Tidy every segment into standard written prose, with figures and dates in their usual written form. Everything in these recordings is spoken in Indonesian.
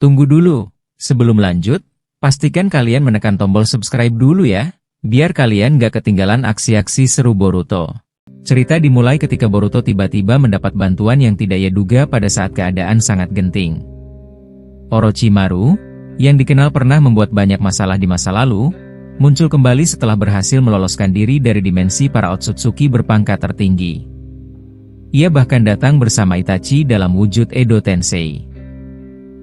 Tunggu dulu, sebelum lanjut, pastikan kalian menekan tombol subscribe dulu ya, biar kalian gak ketinggalan aksi-aksi seru Boruto. Cerita dimulai ketika Boruto tiba-tiba mendapat bantuan yang tidak ia duga pada saat keadaan sangat genting. Orochimaru, yang dikenal pernah membuat banyak masalah di masa lalu, muncul kembali setelah berhasil meloloskan diri dari dimensi para Otsutsuki berpangkat tertinggi. Ia bahkan datang bersama Itachi dalam wujud Edo Tensei.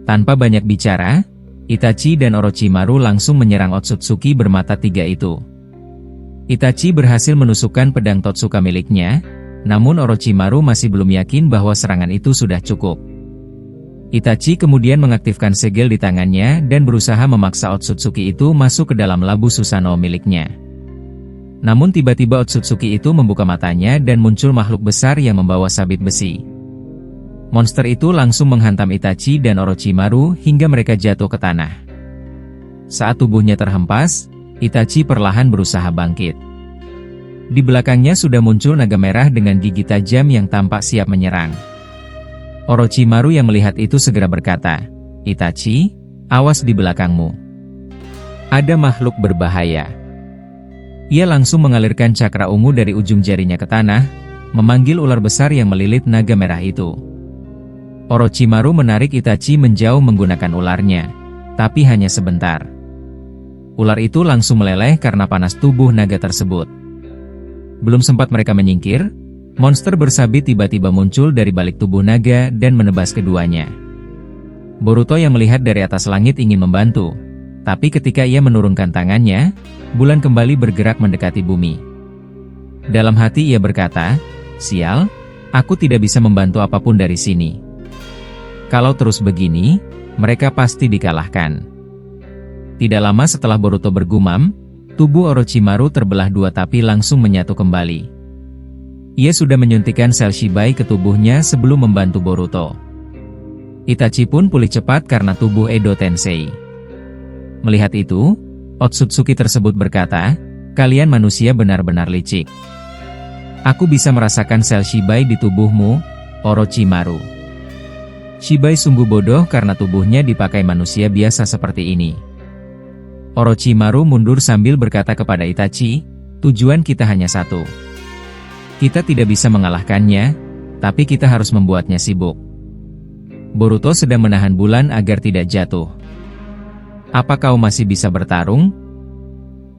Tanpa banyak bicara, Itachi dan Orochimaru langsung menyerang Otsutsuki bermata tiga itu. Itachi berhasil menusukkan pedang Totsuka miliknya, namun Orochimaru masih belum yakin bahwa serangan itu sudah cukup. Itachi kemudian mengaktifkan segel di tangannya dan berusaha memaksa Otsutsuki itu masuk ke dalam labu Susanoo miliknya. Namun tiba-tiba Otsutsuki itu membuka matanya dan muncul makhluk besar yang membawa sabit besi. Monster itu langsung menghantam Itachi dan Orochimaru hingga mereka jatuh ke tanah. Saat tubuhnya terhempas, Itachi perlahan berusaha bangkit. Di belakangnya sudah muncul naga merah dengan gigi tajam yang tampak siap menyerang. Orochimaru yang melihat itu segera berkata, "Itachi, awas di belakangmu. Ada makhluk berbahaya." Ia langsung mengalirkan cakra ungu dari ujung jarinya ke tanah, memanggil ular besar yang melilit naga merah itu. Orochimaru menarik Itachi menjauh menggunakan ularnya, tapi hanya sebentar. Ular itu langsung meleleh karena panas tubuh naga tersebut. Belum sempat mereka menyingkir, monster bersabit tiba-tiba muncul dari balik tubuh naga dan menebas keduanya. Boruto yang melihat dari atas langit ingin membantu, tapi ketika ia menurunkan tangannya, bulan kembali bergerak mendekati bumi. Dalam hati ia berkata, "Sial, aku tidak bisa membantu apapun dari sini. Kalau terus begini, mereka pasti dikalahkan." Tidak lama setelah Boruto bergumam, tubuh Orochimaru terbelah dua tapi langsung menyatu kembali. Ia sudah menyuntikkan sel Shibai ke tubuhnya sebelum membantu Boruto. Itachi pun pulih cepat karena tubuh Edo Tensei. Melihat itu, Otsutsuki tersebut berkata, "Kalian manusia benar-benar licik. Aku bisa merasakan sel Shibai di tubuhmu, Orochimaru." Shibai sungguh bodoh karena tubuhnya dipakai manusia biasa seperti ini. Orochimaru mundur sambil berkata kepada Itachi, "Tujuan kita hanya satu. Kita tidak bisa mengalahkannya, tapi kita harus membuatnya sibuk." Boruto sedang menahan bulan agar tidak jatuh. "Apa kau masih bisa bertarung?"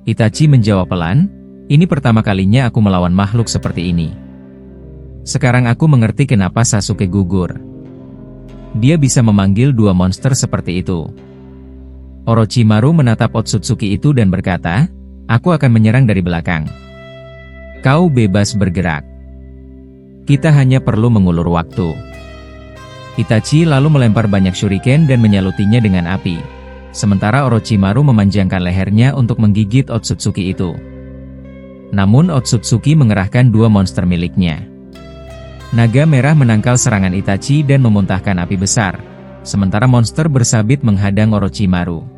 Itachi menjawab pelan, "Ini pertama kalinya aku melawan makhluk seperti ini. Sekarang aku mengerti kenapa Sasuke gugur. Dia bisa memanggil dua monster seperti itu." Orochimaru menatap Otsutsuki itu dan berkata, "Aku akan menyerang dari belakang. Kau bebas bergerak. Kita hanya perlu mengulur waktu." Itachi lalu melempar banyak shuriken dan menyalutinya dengan api. Sementara Orochimaru memanjangkan lehernya untuk menggigit Otsutsuki itu. Namun Otsutsuki mengerahkan dua monster miliknya. Naga merah menangkal serangan Itachi dan memuntahkan api besar, sementara monster bersabit menghadang Orochimaru.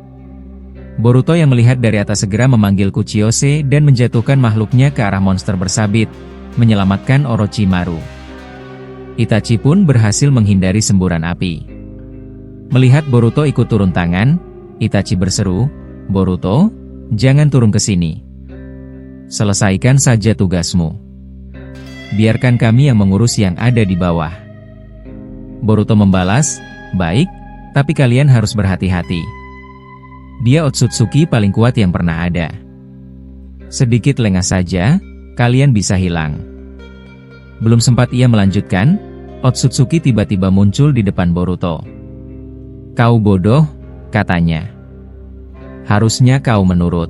Boruto yang melihat dari atas segera memanggil Kuchiyose dan menjatuhkan makhluknya ke arah monster bersabit, menyelamatkan Orochimaru. Itachi pun berhasil menghindari semburan api. Melihat Boruto ikut turun tangan, Itachi berseru, "Boruto, jangan turun ke sini. Selesaikan saja tugasmu. Biarkan kami yang mengurus yang ada di bawah." Boruto membalas, "Baik, tapi kalian harus berhati-hati. Dia Otsutsuki paling kuat yang pernah ada. Sedikit lengah saja, kalian bisa hilang." Belum sempat ia melanjutkan, Otsutsuki tiba-tiba muncul di depan Boruto. "Kau bodoh," katanya. "Harusnya kau menurut."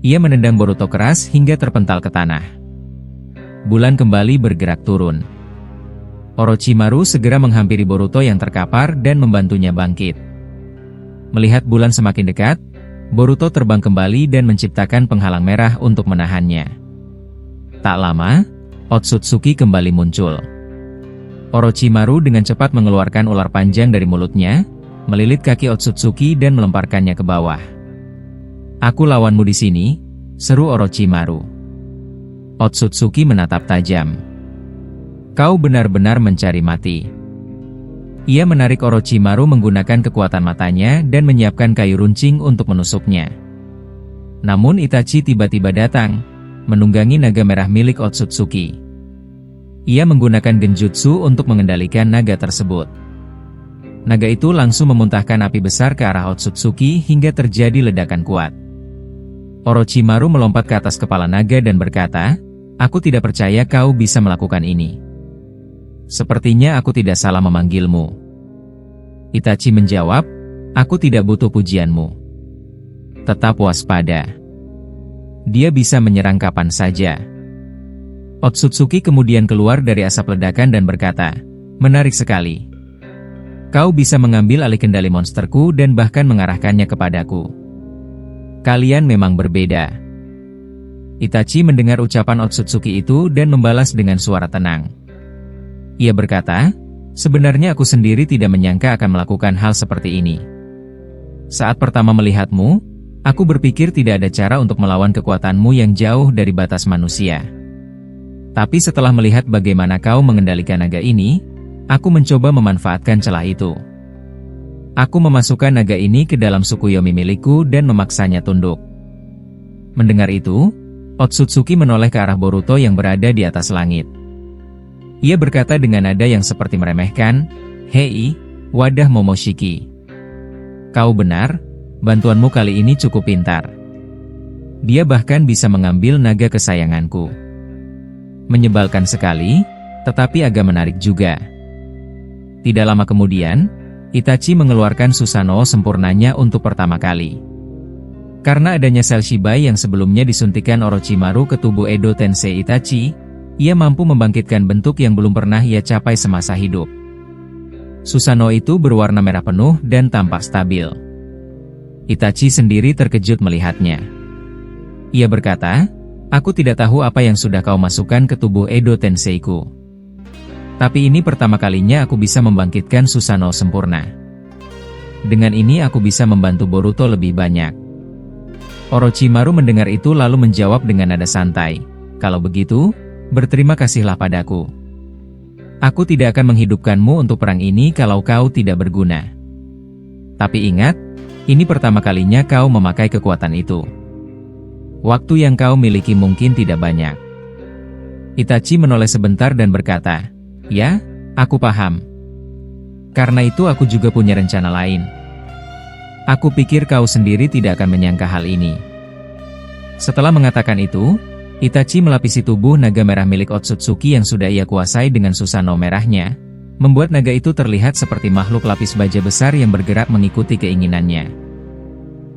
Ia menendang Boruto keras hingga terpental ke tanah. Bulan kembali bergerak turun. Orochimaru segera menghampiri Boruto yang terkapar dan membantunya bangkit. Melihat bulan semakin dekat, Boruto terbang kembali dan menciptakan penghalang merah untuk menahannya. Tak lama, Otsutsuki kembali muncul. Orochimaru dengan cepat mengeluarkan ular panjang dari mulutnya, melilit kaki Otsutsuki dan melemparkannya ke bawah. "Aku lawanmu di sini," seru Orochimaru. Otsutsuki menatap tajam. "Kau benar-benar mencari mati." Ia menarik Orochimaru menggunakan kekuatan matanya dan menyiapkan kayu runcing untuk menusuknya. Namun Itachi tiba-tiba datang, menunggangi naga merah milik Otsutsuki. Ia menggunakan genjutsu untuk mengendalikan naga tersebut. Naga itu langsung memuntahkan api besar ke arah Otsutsuki hingga terjadi ledakan kuat. Orochimaru melompat ke atas kepala naga dan berkata, "Aku tidak percaya kau bisa melakukan ini. Sepertinya aku tidak salah memanggilmu." Itachi menjawab, "Aku tidak butuh pujianmu. Tetap waspada. Dia bisa menyerang kapan saja." Otsutsuki kemudian keluar dari asap ledakan dan berkata, "Menarik sekali. Kau bisa mengambil alih kendali monsterku dan bahkan mengarahkannya kepadaku. Kalian memang berbeda." Itachi mendengar ucapan Otsutsuki itu dan membalas dengan suara tenang. Ia berkata, "Sebenarnya aku sendiri tidak menyangka akan melakukan hal seperti ini. Saat pertama melihatmu, aku berpikir tidak ada cara untuk melawan kekuatanmu yang jauh dari batas manusia. Tapi setelah melihat bagaimana kau mengendalikan naga ini, aku mencoba memanfaatkan celah itu. Aku memasukkan naga ini ke dalam Tsukuyomi milikku dan memaksanya tunduk." Mendengar itu, Otsutsuki menoleh ke arah Boruto yang berada di atas langit. Ia berkata dengan nada yang seperti meremehkan, "Hei, wadah Momoshiki. Kau benar, bantuanmu kali ini cukup pintar. Dia bahkan bisa mengambil naga kesayanganku." Menyebalkan sekali, tetapi agak menarik juga. Tidak lama kemudian, Itachi mengeluarkan Susanoo sempurnanya untuk pertama kali. Karena adanya sel Shibai yang sebelumnya disuntikan Orochimaru ke tubuh Edo Tensei Itachi, ia mampu membangkitkan bentuk yang belum pernah ia capai semasa hidup. Susanoo itu berwarna merah penuh dan tampak stabil. Itachi sendiri terkejut melihatnya. Ia berkata, "Aku tidak tahu apa yang sudah kau masukkan ke tubuh Edo Tenseiku. Tapi ini pertama kalinya aku bisa membangkitkan Susanoo sempurna. Dengan ini aku bisa membantu Boruto lebih banyak." Orochimaru mendengar itu lalu menjawab dengan nada santai, "Kalau begitu, berterima kasihlah padaku. Aku tidak akan menghidupkanmu untuk perang ini kalau kau tidak berguna. Tapi ingat, ini pertama kalinya kau memakai kekuatan itu. Waktu yang kau miliki mungkin tidak banyak." Itachi menoleh sebentar dan berkata, "Ya, aku paham. Karena itu aku juga punya rencana lain. Aku pikir kau sendiri tidak akan menyangka hal ini." Setelah mengatakan itu, Itachi melapisi tubuh naga merah milik Otsutsuki yang sudah ia kuasai dengan Susanoo merahnya, membuat naga itu terlihat seperti makhluk lapis baja besar yang bergerak mengikuti keinginannya.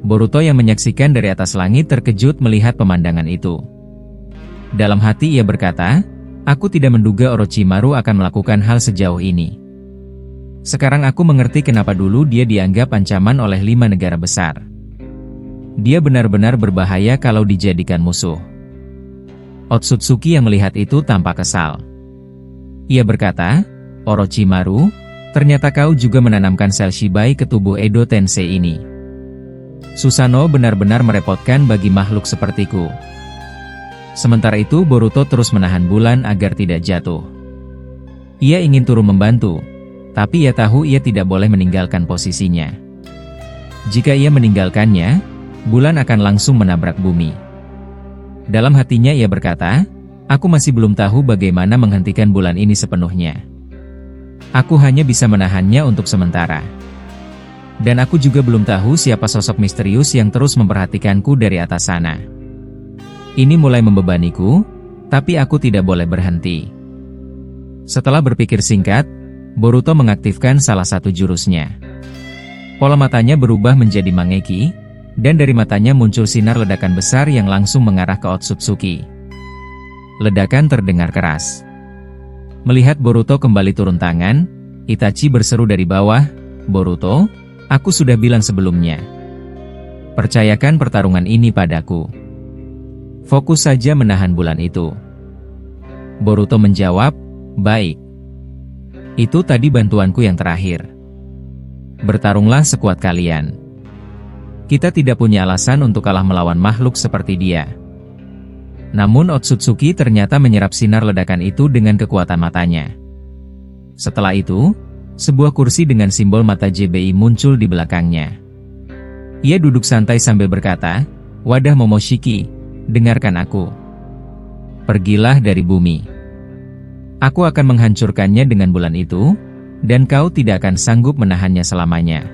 Boruto yang menyaksikan dari atas langit terkejut melihat pemandangan itu. Dalam hati ia berkata, "Aku tidak menduga Orochimaru akan melakukan hal sejauh ini. Sekarang aku mengerti kenapa dulu dia dianggap ancaman oleh 5 negara besar. Dia benar-benar berbahaya kalau dijadikan musuh." Otsutsuki yang melihat itu tampak kesal. Ia berkata, "Orochimaru, ternyata kau juga menanamkan sel Shibai ke tubuh Edo Tensei ini. Susanoo benar-benar merepotkan bagi makhluk sepertiku." Sementara itu Boruto terus menahan bulan agar tidak jatuh. Ia ingin turun membantu, tapi ia tahu ia tidak boleh meninggalkan posisinya. Jika ia meninggalkannya, bulan akan langsung menabrak bumi. Dalam hatinya ia berkata, "Aku masih belum tahu bagaimana menghentikan bulan ini sepenuhnya. Aku hanya bisa menahannya untuk sementara. Dan aku juga belum tahu siapa sosok misterius yang terus memperhatikanku dari atas sana. Ini mulai membebaniku, tapi aku tidak boleh berhenti." Setelah berpikir singkat, Boruto mengaktifkan salah satu jurusnya. Pola matanya berubah menjadi Mangeki, dan dari matanya muncul sinar ledakan besar yang langsung mengarah ke Otsutsuki. Ledakan terdengar keras. Melihat Boruto kembali turun tangan, Itachi berseru dari bawah, "Boruto, aku sudah bilang sebelumnya. Percayakan pertarungan ini padaku. Fokus saja menahan bulan itu." Boruto menjawab, "Baik. Itu tadi bantuanku yang terakhir. Bertarunglah sekuat kalian. Kita tidak punya alasan untuk kalah melawan makhluk seperti dia." Namun Otsutsuki ternyata menyerap sinar ledakan itu dengan kekuatan matanya. Setelah itu, sebuah kursi dengan simbol mata JBI muncul di belakangnya. Ia duduk santai sambil berkata, "Wadah Momoshiki, dengarkan aku. Pergilah dari bumi. Aku akan menghancurkannya dengan bulan itu, dan kau tidak akan sanggup menahannya selamanya."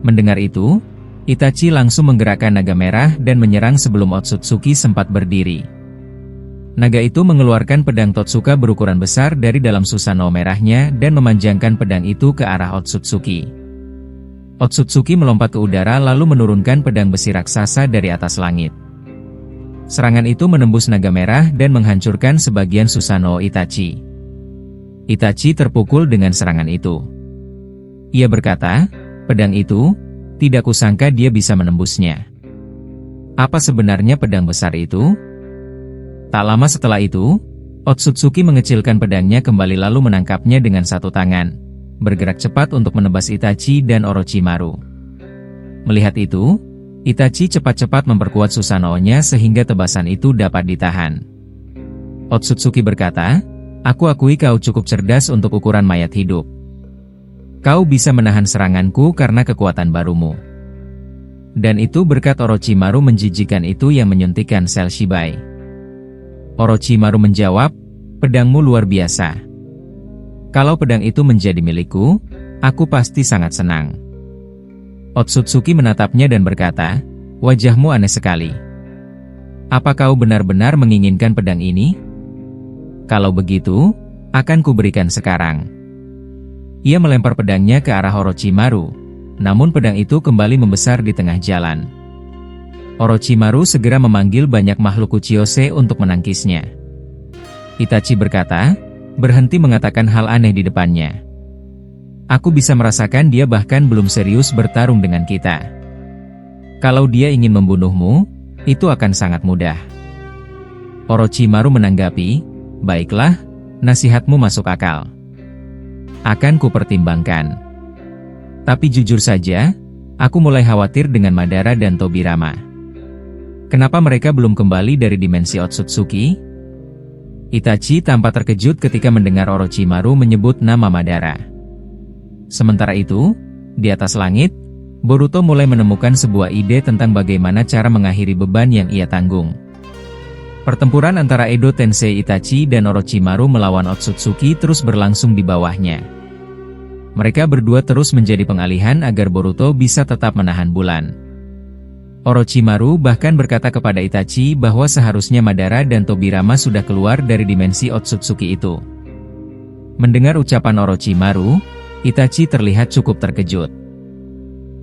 Mendengar itu, Itachi langsung menggerakkan naga merah dan menyerang sebelum Otsutsuki sempat berdiri. Naga itu mengeluarkan pedang Totsuka berukuran besar dari dalam Susanoo merahnya dan memanjangkan pedang itu ke arah Otsutsuki. Otsutsuki melompat ke udara lalu menurunkan pedang besi raksasa dari atas langit. Serangan itu menembus naga merah dan menghancurkan sebagian Susanoo Itachi. Itachi terpukul dengan serangan itu. Ia berkata, "Pedang itu, tidak kusangka dia bisa menembusnya. Apa sebenarnya pedang besar itu?" Tak lama setelah itu, Otsutsuki mengecilkan pedangnya kembali lalu menangkapnya dengan satu tangan, bergerak cepat untuk menebas Itachi dan Orochimaru. Melihat itu, Itachi cepat-cepat memperkuat Susanoo-nya sehingga tebasan itu dapat ditahan. Otsutsuki berkata, "Aku akui kau cukup cerdas untuk ukuran mayat hidup. Kau bisa menahan seranganku karena kekuatan barumu." Dan itu berkat Orochimaru menjijikan itu yang menyuntikkan sel Shibai. Orochimaru menjawab, "Pedangmu luar biasa. Kalau pedang itu menjadi milikku, aku pasti sangat senang." Otsutsuki menatapnya dan berkata, "Wajahmu aneh sekali. Apa kau benar-benar menginginkan pedang ini? Kalau begitu, akan kuberikan sekarang." Ia melempar pedangnya ke arah Orochimaru, namun pedang itu kembali membesar di tengah jalan. Orochimaru segera memanggil banyak makhluk Uchiose untuk menangkisnya. Itachi berkata, "Berhenti mengatakan hal aneh di depannya. Aku bisa merasakan dia bahkan belum serius bertarung dengan kita. Kalau dia ingin membunuhmu, itu akan sangat mudah." Orochimaru menanggapi, "Baiklah, nasihatmu masuk akal. Akan kupertimbangkan. Tapi jujur saja, aku mulai khawatir dengan Madara dan Tobirama. Kenapa mereka belum kembali dari dimensi Otsutsuki?" Itachi tampak terkejut ketika mendengar Orochimaru menyebut nama Madara. Sementara itu, di atas langit, Boruto mulai menemukan sebuah ide tentang bagaimana cara mengakhiri beban yang ia tanggung. Pertempuran antara Edo Tensei Itachi dan Orochimaru melawan Otsutsuki terus berlangsung di bawahnya. Mereka berdua terus menjadi pengalihan agar Boruto bisa tetap menahan bulan. Orochimaru bahkan berkata kepada Itachi bahwa seharusnya Madara dan Tobirama sudah keluar dari dimensi Otsutsuki itu. Mendengar ucapan Orochimaru, Itachi terlihat cukup terkejut.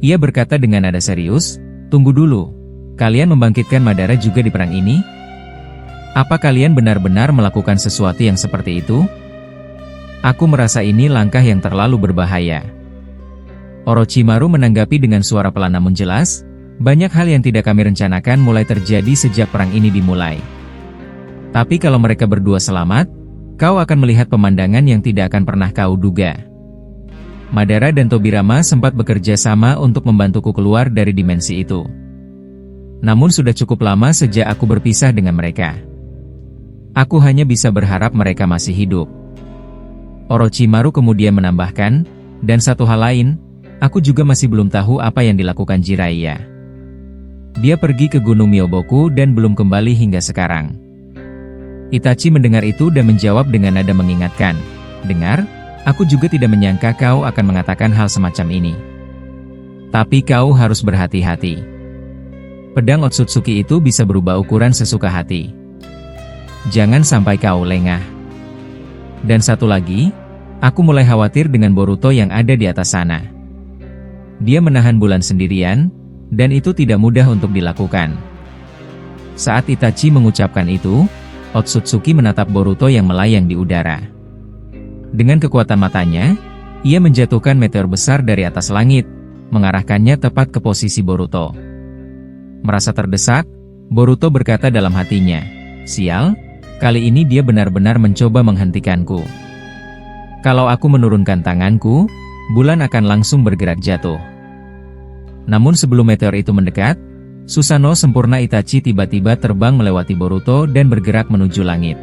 Ia berkata dengan nada serius, "Tunggu dulu, kalian membangkitkan Madara juga di perang ini? Apa kalian benar-benar melakukan sesuatu yang seperti itu? Aku merasa ini langkah yang terlalu berbahaya." Orochimaru menanggapi dengan suara pelan namun jelas, "Banyak hal yang tidak kami rencanakan mulai terjadi sejak perang ini dimulai. Tapi kalau mereka berdua selamat, kau akan melihat pemandangan yang tidak akan pernah kau duga." Madara dan Tobirama sempat bekerja sama untuk membantuku keluar dari dimensi itu. Namun sudah cukup lama sejak aku berpisah dengan mereka. Aku hanya bisa berharap mereka masih hidup. Orochimaru kemudian menambahkan, "Dan satu hal lain, aku juga masih belum tahu apa yang dilakukan Jiraiya. Dia pergi ke Gunung Myoboku dan belum kembali hingga sekarang." Itachi mendengar itu dan menjawab dengan nada mengingatkan, "Dengar, aku juga tidak menyangka kau akan mengatakan hal semacam ini. Tapi kau harus berhati-hati. Pedang Otsutsuki itu bisa berubah ukuran sesuka hati. Jangan sampai kau lengah. Dan satu lagi, aku mulai khawatir dengan Boruto yang ada di atas sana. Dia menahan bulan sendirian, dan itu tidak mudah untuk dilakukan." Saat Itachi mengucapkan itu, Otsutsuki menatap Boruto yang melayang di udara. Dengan kekuatan matanya, ia menjatuhkan meteor besar dari atas langit, mengarahkannya tepat ke posisi Boruto. Merasa terdesak, Boruto berkata dalam hatinya, "Sial, kali ini dia benar-benar mencoba menghentikanku. Kalau aku menurunkan tanganku, bulan akan langsung bergerak jatuh." Namun sebelum meteor itu mendekat, Susanoo sempurna Itachi tiba-tiba terbang melewati Boruto dan bergerak menuju langit.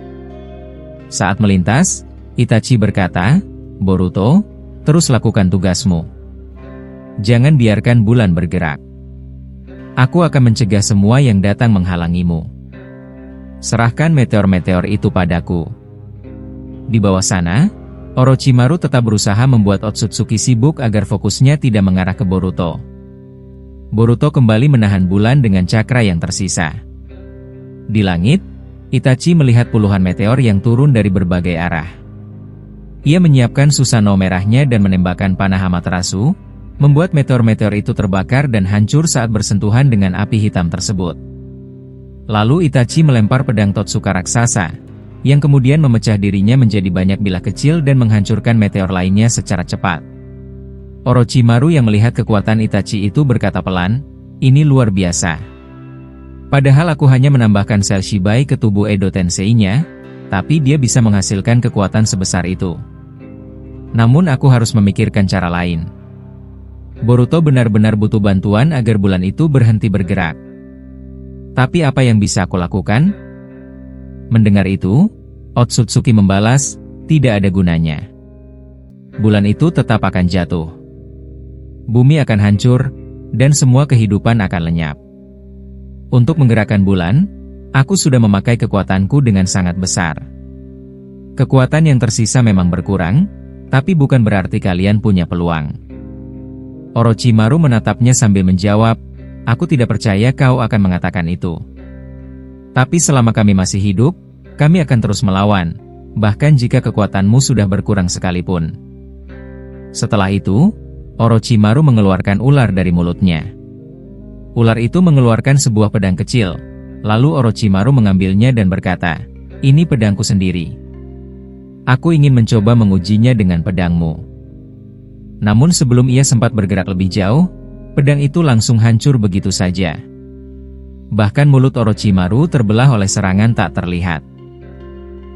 Saat melintas, Itachi berkata, "Boruto, Terus lakukan tugasmu. Jangan biarkan bulan bergerak. Aku akan mencegah semua yang datang menghalangimu. Serahkan meteor-meteor itu padaku. Di bawah sana, Orochimaru tetap berusaha membuat Otsutsuki sibuk agar fokusnya tidak mengarah ke Boruto. Boruto kembali menahan bulan dengan cakra yang tersisa. Di langit, Itachi melihat puluhan meteor yang turun dari berbagai arah. Ia menyiapkan Susanoo merahnya dan menembakkan panah Amaterasu, membuat meteor-meteor itu terbakar dan hancur saat bersentuhan dengan api hitam tersebut. Lalu Itachi melempar pedang Totsuka raksasa, yang kemudian memecah dirinya menjadi banyak bilah kecil dan menghancurkan meteor lainnya secara cepat. Orochimaru yang melihat kekuatan Itachi itu berkata pelan, "Ini luar biasa. Padahal aku hanya menambahkan sel Shibai ke tubuh Edo Tensei-nya, tapi dia bisa menghasilkan kekuatan sebesar itu. Namun aku harus memikirkan cara lain. Boruto benar-benar butuh bantuan agar bulan itu berhenti bergerak. Tapi apa yang bisa aku lakukan?" Mendengar itu, Otsutsuki membalas, "Tidak ada gunanya. Bulan itu tetap akan jatuh. Bumi akan hancur, dan semua kehidupan akan lenyap. Untuk menggerakkan bulan, aku sudah memakai kekuatanku dengan sangat besar. Kekuatan yang tersisa memang berkurang, tapi bukan berarti kalian punya peluang." Orochimaru menatapnya sambil menjawab, "Aku tidak percaya kau akan mengatakan itu. Tapi selama kami masih hidup, kami akan terus melawan, bahkan jika kekuatanmu sudah berkurang sekalipun." Setelah itu, Orochimaru mengeluarkan ular dari mulutnya. Ular itu mengeluarkan sebuah pedang kecil, lalu Orochimaru mengambilnya dan berkata, "Ini pedangku sendiri. Aku ingin mencoba mengujinya dengan pedangmu." Namun sebelum ia sempat bergerak lebih jauh, pedang itu langsung hancur begitu saja. Bahkan mulut Orochimaru terbelah oleh serangan tak terlihat.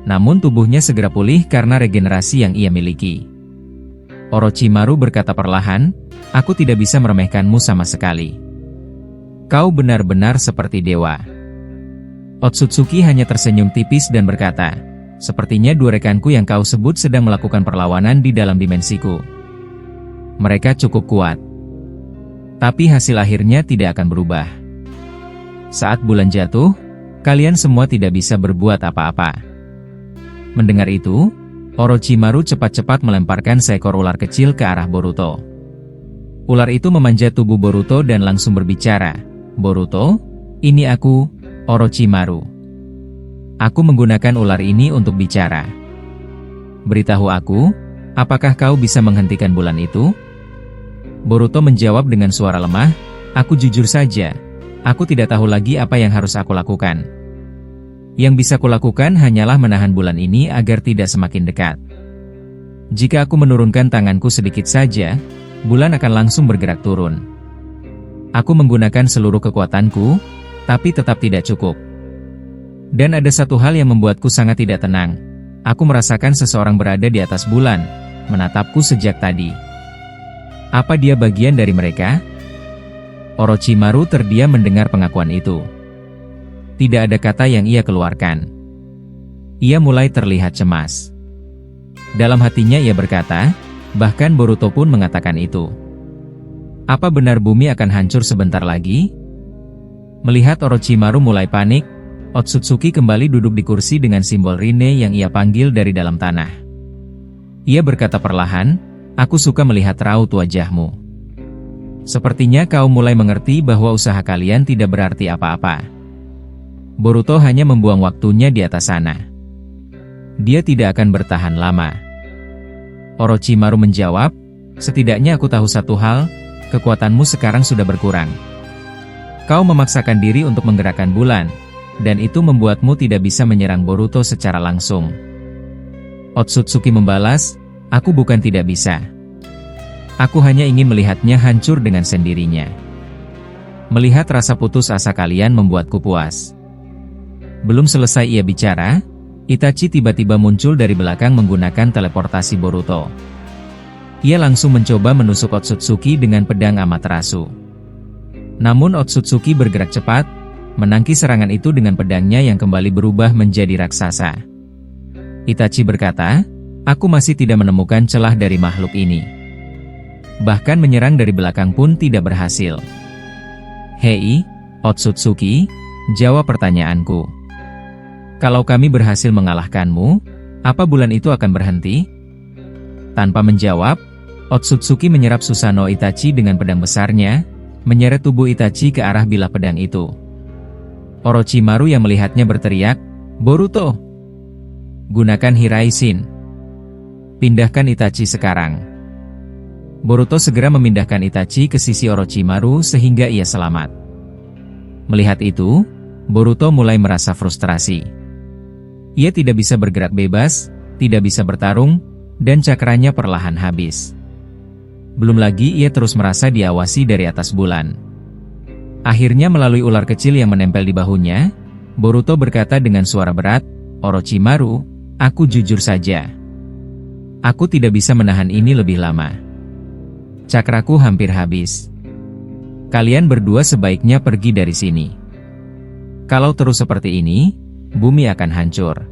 Namun tubuhnya segera pulih karena regenerasi yang ia miliki. Orochimaru berkata perlahan, "Aku tidak bisa meremehkanmu sama sekali. Kau benar-benar seperti dewa." Otsutsuki hanya tersenyum tipis dan berkata, "Sepertinya dua rekanku yang kau sebut sedang melakukan perlawanan di dalam dimensiku. Mereka cukup kuat. Tapi hasil akhirnya tidak akan berubah. Saat bulan jatuh, kalian semua tidak bisa berbuat apa-apa." Mendengar itu, Orochimaru cepat-cepat melemparkan seekor ular kecil ke arah Boruto. Ular itu memanjat tubuh Boruto dan langsung berbicara, "Boruto, ini aku, Orochimaru. Aku menggunakan ular ini untuk bicara. Beritahu aku, apakah kau bisa menghentikan bulan itu?" Boruto menjawab dengan suara lemah, "Aku jujur saja, aku tidak tahu lagi apa yang harus aku lakukan. Yang bisa kulakukan hanyalah menahan bulan ini agar tidak semakin dekat. Jika aku menurunkan tanganku sedikit saja, bulan akan langsung bergerak turun. Aku menggunakan seluruh kekuatanku, tapi tetap tidak cukup. Dan ada satu hal yang membuatku sangat tidak tenang. Aku merasakan seseorang berada di atas bulan, menatapku sejak tadi. Apa dia bagian dari mereka?" Orochimaru terdiam mendengar pengakuan itu. Tidak ada kata yang ia keluarkan. Ia mulai terlihat cemas. Dalam hatinya ia berkata, bahkan Boruto pun mengatakan itu. Apa benar bumi akan hancur sebentar lagi? Melihat Orochimaru mulai panik, Otsutsuki kembali duduk di kursi dengan simbol Rinne yang ia panggil dari dalam tanah. Ia berkata perlahan, "Aku suka melihat raut wajahmu. Sepertinya kau mulai mengerti bahwa usaha kalian tidak berarti apa-apa. Boruto hanya membuang waktunya di atas sana. Dia tidak akan bertahan lama." Orochimaru menjawab, "Setidaknya aku tahu satu hal, kekuatanmu sekarang sudah berkurang. Kau memaksakan diri untuk menggerakkan bulan, dan itu membuatmu tidak bisa menyerang Boruto secara langsung." Otsutsuki membalas, "Aku bukan tidak bisa. Aku hanya ingin melihatnya hancur dengan sendirinya. Melihat rasa putus asa kalian membuatku puas." Belum selesai ia bicara, Itachi tiba-tiba muncul dari belakang menggunakan teleportasi Boruto. Ia langsung mencoba menusuk Otsutsuki dengan pedang Amaterasu. Namun Otsutsuki bergerak cepat, menangkis serangan itu dengan pedangnya yang kembali berubah menjadi raksasa. Itachi berkata, "Aku masih tidak menemukan celah dari makhluk ini." Bahkan menyerang dari belakang pun tidak berhasil. Hei, Otsutsuki, jawab pertanyaanku. Kalau kami berhasil mengalahkanmu, apa bulan itu akan berhenti? Tanpa menjawab, Otsutsuki menyerap Susanoo Itachi dengan pedang besarnya, menyeret tubuh Itachi ke arah bilah pedang itu. Orochimaru yang melihatnya berteriak, "Boruto! Gunakan Hiraishin. Pindahkan Itachi sekarang." Boruto segera memindahkan Itachi ke sisi Orochimaru sehingga ia selamat. Melihat itu, Boruto mulai merasa frustrasi. Ia tidak bisa bergerak bebas, tidak bisa bertarung, dan cakranya perlahan habis. Belum lagi ia terus merasa diawasi dari atas bulan. Akhirnya melalui ular kecil yang menempel di bahunya, Boruto berkata dengan suara berat, "Orochimaru, aku jujur saja. Aku tidak bisa menahan ini lebih lama. Cakraku hampir habis. Kalian berdua sebaiknya pergi dari sini. Kalau terus seperti ini, bumi akan hancur."